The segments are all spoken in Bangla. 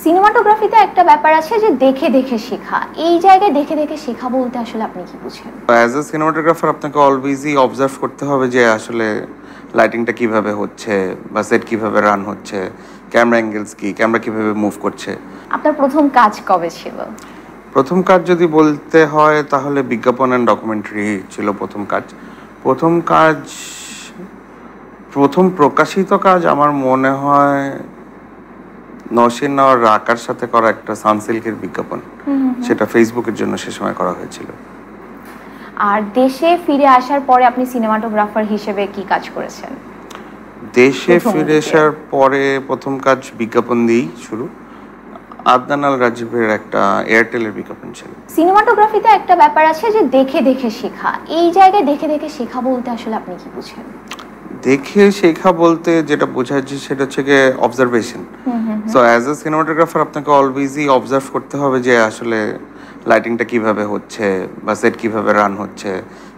সিনেমাটোগ্রাফিতে একটা ব্যাপার আছে যে দেখে দেখে শেখা, এই জায়গায় দেখে দেখে শেখা বলতে আসলে আপনি কি বুঝেন? অ্যাজ এ সিনেমাটোগ্রাফার আপনাকে অলওয়েজই অবজার্ভ করতে হবে যে আসলে লাইটিংটা কিভাবে হচ্ছে বা সেট কিভাবে রান হচ্ছে, ক্যামেরা অ্যাঙ্গেলস কি, ক্যামেরা কিভাবে মুভ করছে। আপনার প্রথম কাজ কবে ছিল? প্রথম কাজ যদি বলতে হয় তাহলে বিজ্ঞাপন অ্যান্ড ডকুমেন্টারি ছিল প্রথম কাজ। প্রথম কাজ, প্রথম প্রকাশিত কাজ আমার মনে হয় নওশীন আর রাকার সাথে করা একটা সানসিল্কের বিজ্ঞাপন, সেটা ফেসবুকের জন্য সে সময় করা হয়েছিল। আর দেশে ফিরে আসার পরে আপনি সিনেমাটোগ্রাফার হিসেবে কি কাজ করেছেন? দেশে ফিরে আসার পরে প্রথম কাজ বিজ্ঞাপন দিয়েই শুরু। আদনান আল রাজীবের একটা এয়ারটেলের বিজ্ঞাপন ছিল। সিনেমাটোগ্রাফিতে একটা ব্যাপার আছে যে দেখে দেখে শেখা, এই জায়গায় দেখে দেখে শেখা বলতে আসলে আপনি কি বুঝেন? দেখে শেখা বলতে যেটা বোঝাচ্ছে সেটা হচ্ছে গিয়ে observation. So as a cinematographer আপনাকে অলওয়েজই অবজার্ভ করতে হবে যে আসলে লাইটিংটা কিভাবে হচ্ছে বা সেট কিভাবে রান হচ্ছে,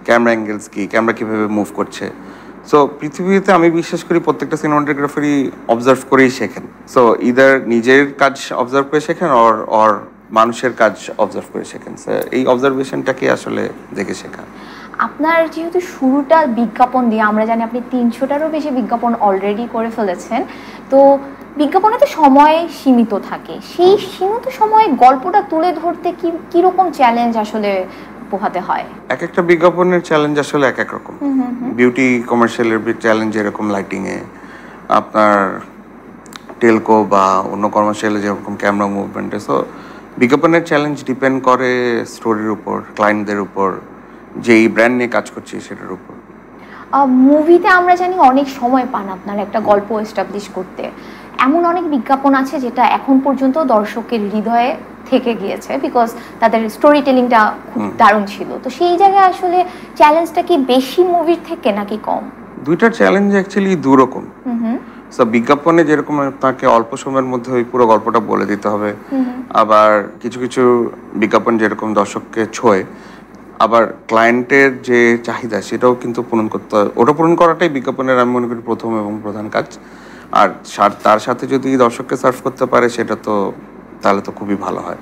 ক্যামেরা অ্যাঙ্গেলস কি, ক্যামেরা কিভাবে মুভ করছে। সো পৃথিবীতে আমি বিশ্বাস করি প্রত্যেকটা সিনেমাটোগ্রাফারই অবজার্ভ করেই শেখেন। সো ইদার নিজের কাজ অবজার্ভ করে শেখেন অর মানুষের কাজ অবজার্ভ করে শেখেন। সো এই অবজারভেশনটাকে আসলে দেখে শেখা। আপনার যেহেতু শুরুটা বিজ্ঞাপন দিয়ে, আমরা জানি আপনি 300টারও বেশি বিজ্ঞাপন অলরেডি করে ফেলেছেন, তো বিজ্ঞাপনে তো সময় সীমিত থাকে, সেই সীমিত সময়ে গল্পটা তুলে ধরতে কিরকম চ্যালেঞ্জ আসলে পোহাতে হয়? এক একটা বিজ্ঞাপনের চ্যালেঞ্জ আসলে এক এক রকম। বিউটি কমার্শিয়ালের চ্যালেঞ্জ এরকম লাইটিংয়ে, আপনার টেলকো বা অন্য কমার্শিয়ালে যেরকম ক্যামেরা মুভমেন্টে। সো বিজ্ঞাপনের চ্যালেঞ্জ ডিপেন্ড করে স্টোরির উপর, ক্লায়েন্টদের উপর, যেই ব্র্যান্ড নিয়ে কাজ করছি সেটার উপর। মুভিতে আমরা জানি অনেক সময় পান আপনার একটা গল্প এস্টাবলিশ করতে, এমন অনেক বিজ্ঞাপন আছে যেটা এখন পর্যন্ত দর্শকের হৃদয়ে থেকে গিয়েছে বিকজ তাদের স্টোরি টেলিংটা খুব দারুণ ছিল। তো সেই জায়গায় আসলে চ্যালেঞ্জটা কি বেশি মুভির থেকে নাকি কম? দুইটার চ্যালেঞ্জ অ্যাকচুয়ালি দুরকম। সো বিজ্ঞাপনে যেরকম তাকে অল্প সময়ের মধ্যে ওই পুরো গল্পটা বলে দিতে হবে, আবার কিছু কিছু বিজ্ঞাপন যেরকম দর্শককে ছোঁয়, আবার ক্লায়েন্টের যে চাহিদা সেটাও কিন্তু পূরণ করতে হয়। ওটা পূরণ করাটাই বিজ্ঞাপনের আমি মনে করি প্রথম এবং প্রধান কাজ। আর তার সাথে যদি দর্শককে সার্ভ করতে পারে সেটা তো তাহলে তো খুবই ভালো হয়।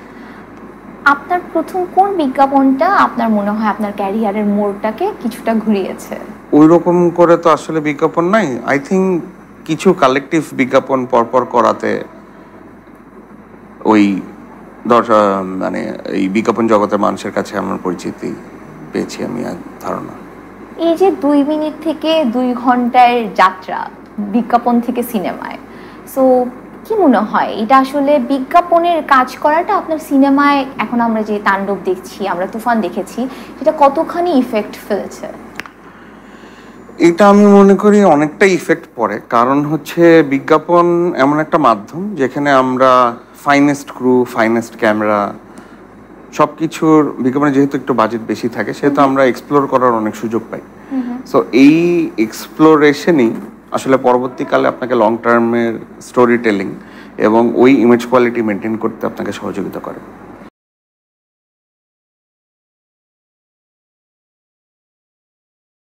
আপনার প্রথম কোন বিজ্ঞাপনটা আপনার মনে হয় আপনার ক্যারিয়ারের মোড়টাকে কিছুটা ঘুরিয়েছে? ওই রকম করে তো আসলে বিজ্ঞাপন নাই। আই থিঙ্ক কিছু কালেকটিভ বিজ্ঞাপন পরপর করাতে ওই মানে এই বিজ্ঞাপন জগতের মানুষের কাছে আমার পরিচিতি পেয়েছি আমি, ধারণা। এই যে 2 মিনিট থেকে 2 ঘন্টার যাত্রা বিজ্ঞাপন থেকে সিনেমায়, সো কি মনে হয় এটা আসলে বিজ্ঞাপনের কাজ করাটা আপনার সিনেমায়, এখন আমরা যে তাণ্ডব দেখছি, আমরা তুফান দেখেছি, সেটা কতখানি ইফেক্ট ফেলেছে? এটা আমি মনে করি অনেকটা ইফেক্ট পড়ে, কারণ হচ্ছে বিজ্ঞাপন এমন একটা মাধ্যম যেখানে আমরা ফাইনেস্ট ক্রু, ফাইনেস্ট ক্যামেরা, সব কিছুর বিজ্ঞাপনে যেহেতু একটু বাজেট বেশি থাকে সেহেতু আমরা এক্সপ্লোর করার অনেক সুযোগ পাই। সো এই এক্সপ্লোরেশনই আসলে পরবর্তীকালে আপনাকে লং টার্মের স্টোরি টেলিং এবং ওই ইমেজ কোয়ালিটি মেনটেন করতে আপনাকে সহযোগিতা করে।